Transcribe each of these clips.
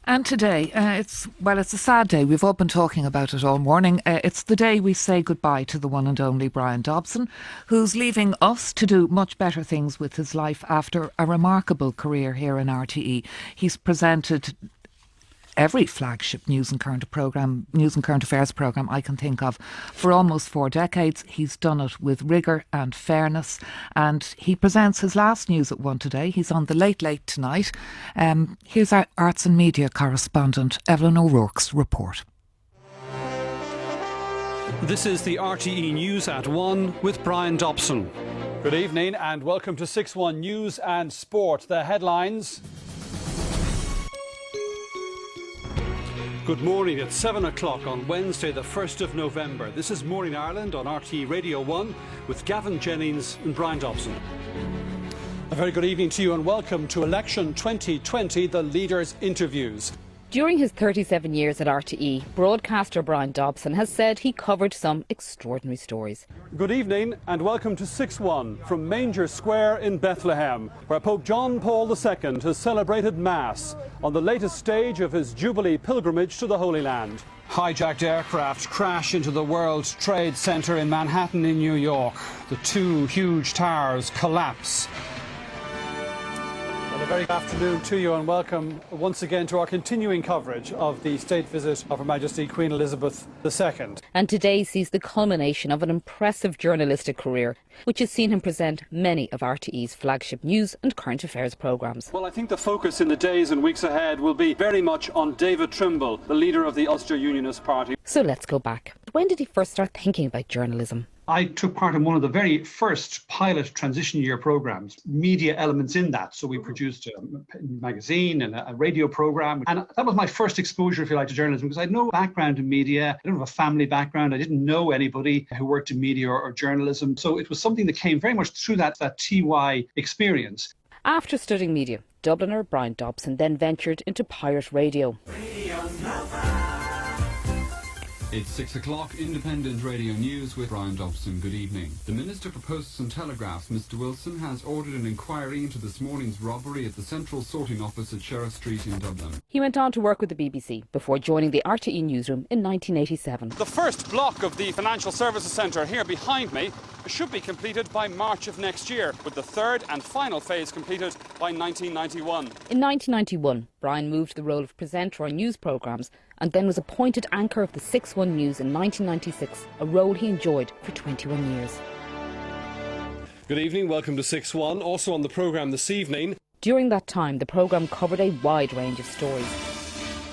And today, it's a sad day. We've all been talking about it all morning. It's the day we say goodbye to the one and only Bryan Dobson, who's leaving us to do much better things with his life after a remarkable career here in RTE. He's presented every flagship news and current affairs programme I can think of for almost 4 decades. He's done it with rigour and fairness, and he presents his last news at 1 today. He's on the Late Late tonight. Here's our arts and media correspondent Evelyn O'Rourke's report. This is the RTE News at 1 with Bryan Dobson. Good evening and welcome to 6-1 News and Sport. The headlines. Good morning. It's 7 o'clock on Wednesday, the 1st of November. This is Morning Ireland on RTE Radio 1 with Gavin Jennings and Bryan Dobson. A very good evening to you and welcome to Election 2020, the Leaders' Interviews. During his 37 years at RTE, broadcaster Bryan Dobson has said he covered some extraordinary stories. Good evening and welcome to 6-1 from Manger Square in Bethlehem, where Pope John Paul II has celebrated Mass on the latest stage of his Jubilee pilgrimage to the Holy Land. Hijacked aircraft crash into the World Trade Center in Manhattan in New York. The 2 huge towers collapse. A very good afternoon to you and welcome once again to our continuing coverage of the state visit of Her Majesty Queen Elizabeth II. And today sees the culmination of an impressive journalistic career, which has seen him present many of RTE's flagship news and current affairs programmes. Well, I think the focus in the days and weeks ahead will be very much on David Trimble, the leader of the Ulster Unionist Party. So let's go back. When did he first start thinking about journalism? I took part in one of the very first pilot transition year programs, media elements in that. So we produced a magazine and a radio program. And that was my first exposure, if you like, to journalism, because I had no background in media. I don't have a family background. I didn't know anybody who worked in media or journalism. So it was something that came very much through that TY experience. After studying media, Dubliner Bryan Dobson then ventured into pirate radio. It's 6 o'clock, Independent Radio News with Bryan Dobson. Good evening. The Minister for Posts and Telegraphs, Mr Wilson, has ordered an inquiry into this morning's robbery at the Central Sorting Office at Sheriff Street in Dublin. He went on to work with the BBC before joining the RTE newsroom in 1987. The first block of the Financial Services Centre here behind me should be completed by March of next year, with the third and final phase completed by 1991. In 1991, Bryan moved the role of presenter on news programmes and then was appointed anchor of the 6-1 News in 1996, a role he enjoyed for 21 years. Good evening. Welcome to 6-1. Also on the programme this evening. During that time, the programme covered a wide range of stories.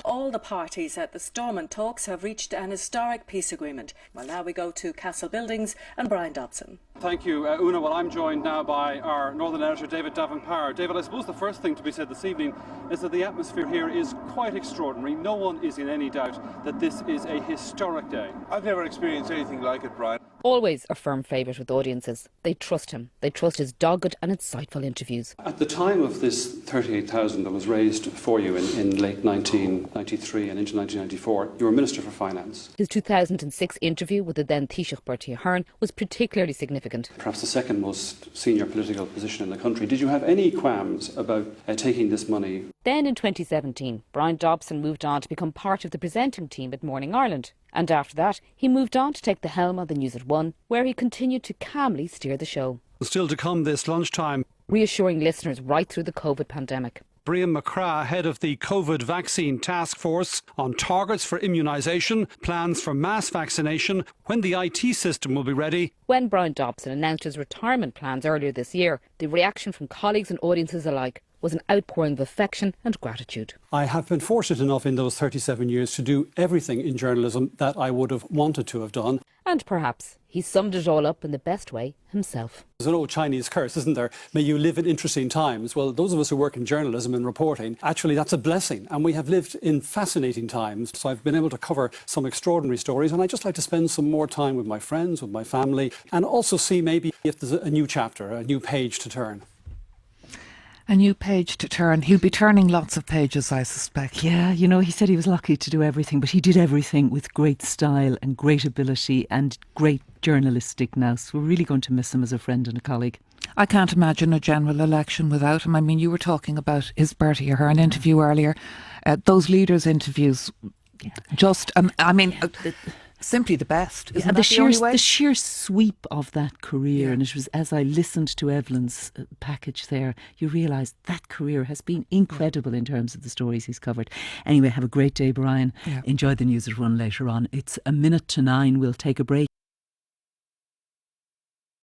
All the parties at the Stormont talks have reached an historic peace agreement. Well, now we go to Castle Buildings and Bryan Dobson. Thank you, Una. Well, I'm joined now by our Northern Editor, David Davenpower. David, I suppose the first thing to be said this evening is that the atmosphere here is quite extraordinary. No one is in any doubt that this is a historic day. I've never experienced anything like it, Bryan. Always a firm favourite with audiences. They trust him. They trust his dogged and insightful interviews. At the time of this 38,000 that was raised for you in late 1993 and into 1994, you were Minister for Finance. His 2006 interview with the then Taoiseach Bertie Ahern was particularly significant. Perhaps the second most senior political position in the country. Did you have any qualms about taking this money? Then in 2017, Bryan Dobson moved on to become part of the presenting team at Morning Ireland. And after that, he moved on to take the helm of the News at 1, where he continued to calmly steer the show. Still to come this lunchtime. Reassuring listeners right through the COVID pandemic. Bryan McCrath, head of the COVID vaccine task force, on targets for immunisation, plans for mass vaccination, when the IT system will be ready. When Bryan Dobson announced his retirement plans earlier this year, the reaction from colleagues and audiences alike was an outpouring of affection and gratitude. I have been fortunate enough in those 37 years to do everything in journalism that I would have wanted to have done. And perhaps he summed it all up in the best way himself. There's an old Chinese curse, isn't there? May you live in interesting times. Well, those of us who work in journalism and reporting, actually that's a blessing. And we have lived in fascinating times. So I've been able to cover some extraordinary stories. And I'd just like to spend some more time with my friends, with my family, and also see maybe if there's a new chapter, a new page to turn. A new page to turn. He'll be turning lots of pages, I suspect. Yeah, you know, he said he was lucky to do everything, but he did everything with great style and great ability and great journalistic nous. We're really going to miss him as a friend and a colleague. I can't imagine a general election without him. I mean, you were talking about his Bertie Ahern interview earlier. Those leaders' interviews, just, simply the best. Isn't that the only way? The sheer sweep of that career, and it was as I listened to Evelyn's package there, you realise that career has been incredible in terms of the stories he's covered. Anyway, have a great day, Bryan. Enjoy the news at 1 later on. It's 9:01. We'll take a break.